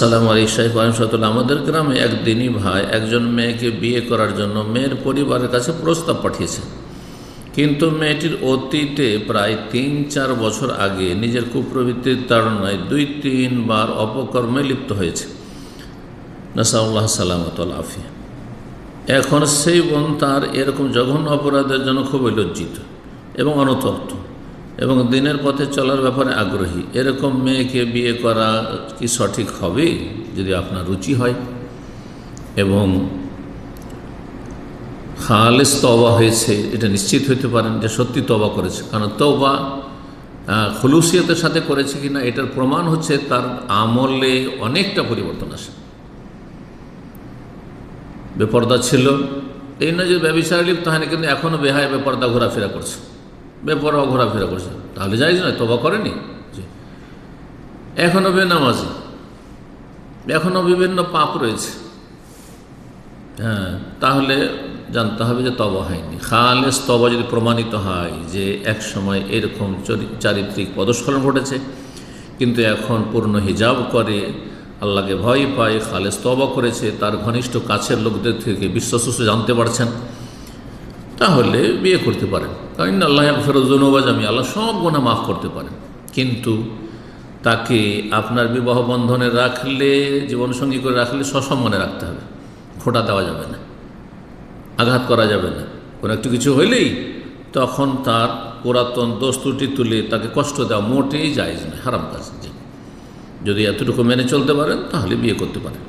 আসসালামু আলাইকুম শাইখ রহমতুল্লাহ। আমাদের গ্রামে এক দিনী ভাই একজন মেয়েকে বিয়ে করার জন্য মেয়ের পরিবারের কাছে প্রস্তাব পাঠিয়েছে, কিন্তু মেয়েটির অতীতে প্রায় ৩-৪ বছর আগে নিজের কুপ্রবৃত্তির তাড়নায় ২-৩ বার অপকর্মে লিপ্ত হয়েছে। নাসাউল্লাহ সালামত আল আফিয়া। এখন সেই বোন তার এরকম জঘন্য অপরাধের জন্য খুবই লজ্জিত এবং অনুতপ্ত এবং দিনের পথে চলার ব্যাপারে আগ্রহী। এরকম মেয়েকে বিয়ে করা কি সঠিক হবে যদি আপনার রুচি হয় এবং খালেস তওবা হয়েছে, এটা নিশ্চিত হইতে পারেন যে সত্যি তওবা করেছে। কারণ তওবা খুলুসিয়তের সাথে করেছে কিনা এটার প্রমাণ হচ্ছে তার আমলে অনেকটা পরিবর্তন আসে। বেপর্দা ছিল, এই না যে ব্যভিচারে লিপ্ত হয়নি, কিন্তু এখনও বেহায় বেপর্দা ঘোরাফেরা করছে, বেপরোয়া ঘোরাফেরা করছে, তাহলে জায়েজ নয়? তওবা করেনি, এখনও বেনামাজি, এখনও বিভিন্ন পাপ রয়েছে, তাহলে জানতে হবে যে তওবা হয়নি। খালেস তওবা যদি প্রমাণিত হয় যে এক সময় এরকম চারিত্রিক পদস্খলন ঘটেছে, কিন্তু এখন পূর্ণ হিজাব করে, আল্লাহকে ভয় পায়, খালেস তওবা করেছে, তার ঘনিষ্ঠ কাছের লোকদের থেকে বিশ্বস্ত জানতে পারছেন, তাহলে বিয়ে করতে পারেন। কারণ আল্লাহ ফেরোজনুবা জামি, আল্লাহ সব গুনাহ মাফ করতে পারেন। কিন্তু তাকে আপনার বিবাহ বন্ধনে রাখলে, জীবনসঙ্গী করে রাখলে সসম্মানে রাখতে হবে, খোঁটা দেওয়া যাবে না, আঘাত করা যাবে না। কোনো একটু কিছু হইলেই তখন তার পুরাতন দোষ ত্রুটি তুলে তাকে কষ্ট দেওয়া মোটেই জায়েজ নয়, হারাম কাজ। যদি এতটুকু মেনে চলতে পারেন তাহলে বিয়ে করতে পারেন।